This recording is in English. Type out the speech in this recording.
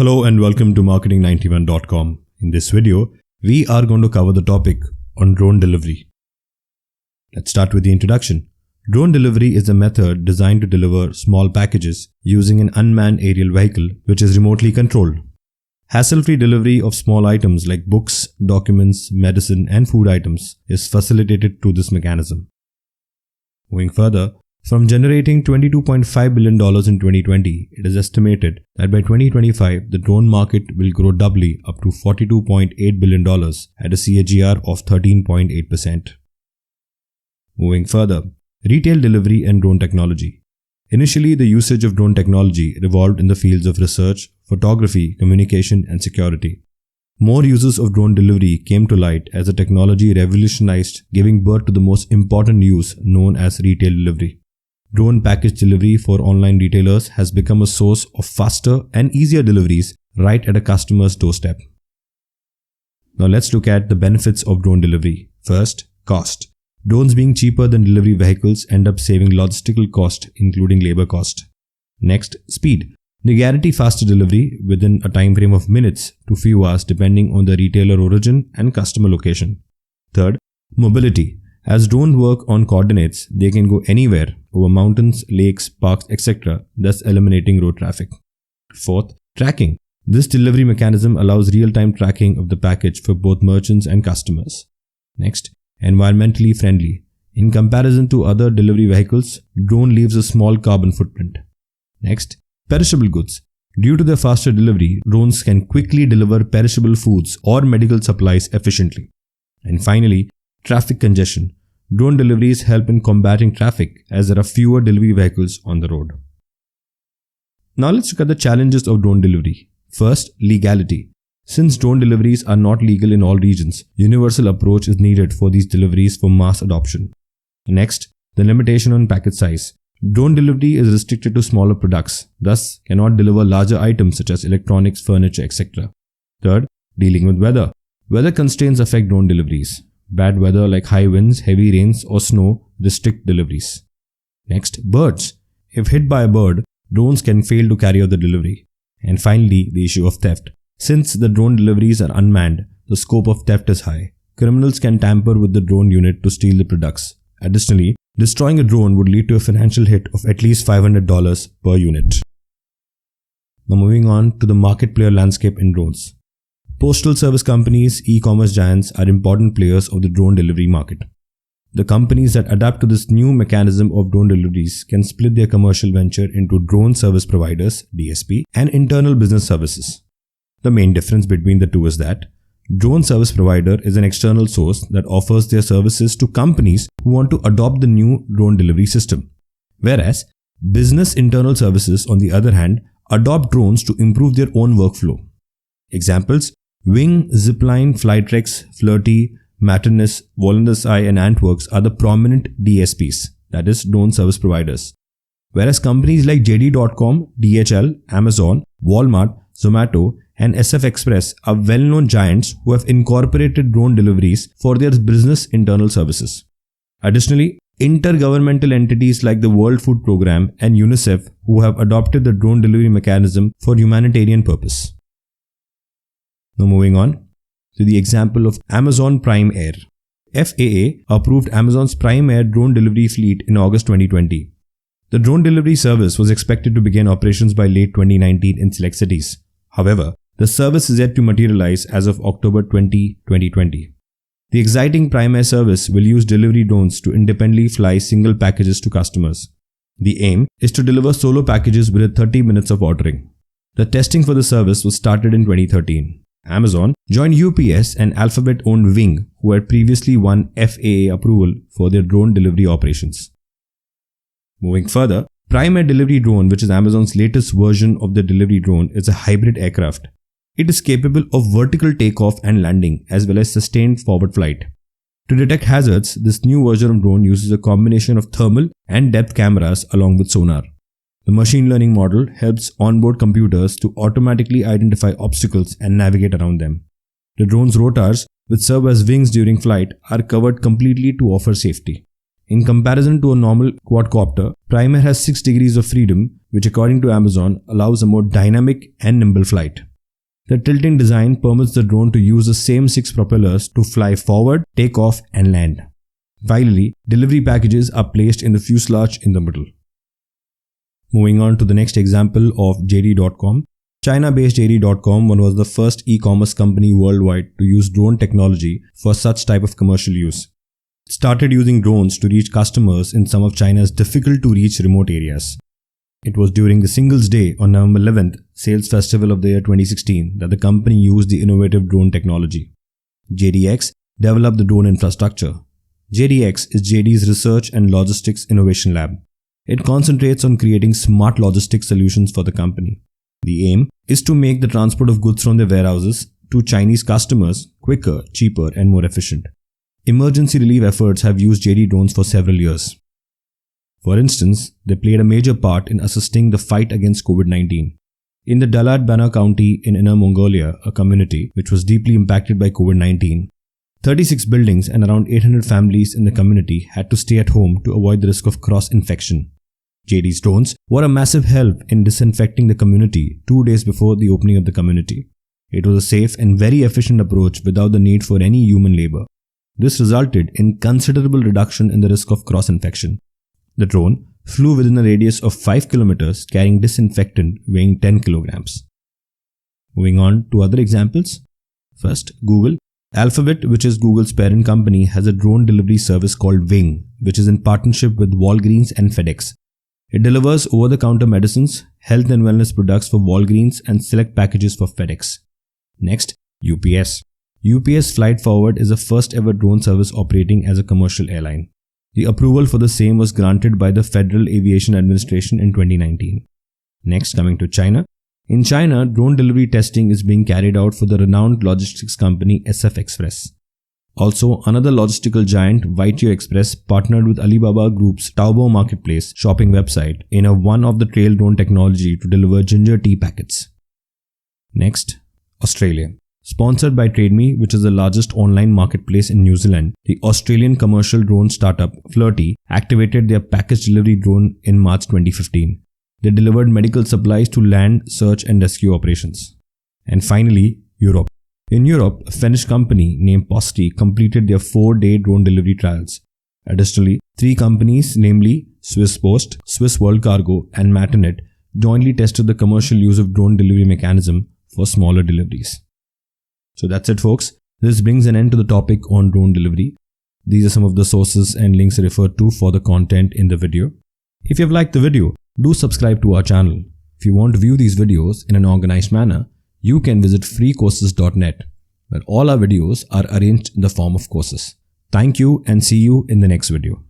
Hello and welcome to marketing91.com. In this video, we are going to cover the topic on drone delivery. Let's start with the introduction. Drone delivery is a method designed to deliver small packages using an unmanned aerial vehicle which is remotely controlled. Hassle-free delivery of small items like books, documents, medicine and food items is facilitated through this mechanism. Moving further, from generating $22.5 billion in 2020, it is estimated that by 2025, the drone market will grow doubly up to $42.8 billion at a CAGR of 13.8%. Moving further, retail delivery and drone technology. Initially, the usage of drone technology revolved in the fields of research, photography, communication, and security. More uses of drone delivery came to light as the technology revolutionized, giving birth to the most important use known as retail delivery. Drone package delivery for online retailers has become a source of faster and easier deliveries right at a customer's doorstep. Now let's look at the benefits of drone delivery. First, cost. Drones being cheaper than delivery vehicles end up saving logistical cost, including labor cost. Next, speed. They guarantee faster delivery within a time frame of minutes to few hours depending on the retailer origin and customer location. Third, mobility. As drones work on coordinates, they can go anywhere over mountains, lakes, parks, etc., thus eliminating road traffic. Fourth, tracking. This delivery mechanism allows real-time tracking of the package for both merchants and customers. Next, environmentally friendly. In comparison to other delivery vehicles, drone leaves a small carbon footprint. Next, perishable goods. Due to their faster delivery, drones can quickly deliver perishable foods or medical supplies efficiently. And finally, traffic congestion. Drone deliveries help in combating traffic as there are fewer delivery vehicles on the road. Now let's look at the challenges of drone delivery. First, legality. Since drone deliveries are not legal in all regions, universal approach is needed for these deliveries for mass adoption. Next, the limitation on package size. Drone delivery is restricted to smaller products, thus cannot deliver larger items such as electronics, furniture, etc. Third, dealing with weather. Weather constraints affect drone deliveries. Bad weather like high winds, heavy rains or snow restrict deliveries. Next, birds. If hit by a bird, drones can fail to carry out the delivery. And finally, the issue of theft. Since the drone deliveries are unmanned, the scope of theft is high. Criminals can tamper with the drone unit to steal the products. Additionally, destroying a drone would lead to a financial hit of at least $500 per unit. Now moving on to the market player landscape in drones. Postal service companies, e-commerce giants are important players of the drone delivery market. The companies that adapt to this new mechanism of drone deliveries can split their commercial venture into drone service providers, DSP, and internal business services. The main difference between the two is that drone service provider is an external source that offers their services to companies who want to adopt the new drone delivery system. Whereas, business internal services, on the other hand, adopt drones to improve their own workflow. Examples: Wing, Zipline, Flytrex, Flirty, Maternus, Volundas Eye and Antworks are the prominent DSPs, that is, drone service providers. Whereas companies like JD.com, DHL, Amazon, Walmart, Zomato and SF Express are well-known giants who have incorporated drone deliveries for their business internal services. Additionally, intergovernmental entities like the World Food Programme and UNICEF who have adopted the drone delivery mechanism for humanitarian purpose. Now moving on to the example of Amazon Prime Air. FAA approved Amazon's Prime Air drone delivery fleet in August 2020. The drone delivery service was expected to begin operations by late 2019 in select cities. However, the service is yet to materialize as of October 20, 2020. The exciting Prime Air service will use delivery drones to independently fly single packages to customers. The aim is to deliver solo packages within 30 minutes of ordering. The testing for the service was started in 2013. Amazon joined UPS and Alphabet-owned Wing, who had previously won FAA approval for their drone delivery operations. Moving further, Prime Air Delivery Drone, which is Amazon's latest version of the delivery drone, is a hybrid aircraft. It is capable of vertical takeoff and landing as well as sustained forward flight. To detect hazards, this new version of drone uses a combination of thermal and depth cameras along with sonar. The machine learning model helps onboard computers to automatically identify obstacles and navigate around them. The drone's rotors, which serve as wings during flight, are covered completely to offer safety. In comparison to a normal quadcopter, Prime Air has 6 degrees of freedom, which according to Amazon allows a more dynamic and nimble flight. The tilting design permits the drone to use the same 6 propellers to fly forward, take off, and land. Finally, delivery packages are placed in the fuselage in the middle. Moving on to the next example of JD.com. China-based JD.com was the first e-commerce company worldwide to use drone technology for such type of commercial use. It started using drones to reach customers in some of China's difficult-to-reach remote areas. It was during the Singles Day on November 11th, Sales Festival of the year 2016, that the company used the innovative drone technology. JDX developed the drone infrastructure. JDX is JD's Research and Logistics Innovation Lab. It concentrates on creating smart logistics solutions for the company. The aim is to make the transport of goods from their warehouses to Chinese customers quicker, cheaper, and more efficient. Emergency relief efforts have used JD drones for several years. For instance, they played a major part in assisting the fight against COVID-19. In the Dalat Bana County in Inner Mongolia, a community which was deeply impacted by COVID-19, 36 buildings and around 800 families in the community had to stay at home to avoid the risk of cross-infection. JD's drones were a massive help in disinfecting the community 2 days before the opening of the community. It was a safe and very efficient approach without the need for any human labor. This resulted in considerable reduction in the risk of cross-infection. The drone flew within a radius of 5 kilometers carrying disinfectant weighing 10 kilograms. Moving on to other examples. First, Google. Alphabet, which is Google's parent company, has a drone delivery service called Wing, which is in partnership with Walgreens and FedEx. It delivers over-the-counter medicines, health and wellness products for Walgreens and select packages for FedEx. Next, UPS. UPS Flight Forward is the first ever drone service operating as a commercial airline. The approval for the same was granted by the Federal Aviation Administration in 2019. Next, coming to China. In China, drone delivery testing is being carried out for the renowned logistics company SF Express. Also, another logistical giant, Vaitio Express, partnered with Alibaba Group's Taobao marketplace shopping website in a one-of-the-trail drone technology to deliver ginger tea packets. Next, Australia. Sponsored by TradeMe, which is the largest online marketplace in New Zealand, the Australian commercial drone startup Flirty activated their package delivery drone in March 2015. They delivered medical supplies to land, search and rescue operations. And finally, Europe. In Europe, a Finnish company named Posti completed their 4-day drone delivery trials. Additionally, 3 companies, namely Swiss Post, Swiss World Cargo and Matinet, jointly tested the commercial use of drone delivery mechanism for smaller deliveries. So that's it, folks. This brings an end to the topic on drone delivery. These are some of the sources and links referred to for the content in the video. If you have liked the video, do subscribe to our channel. If you want to view these videos in an organized manner, you can visit freecourses.net, where all our videos are arranged in the form of courses. Thank you and see you in the next video.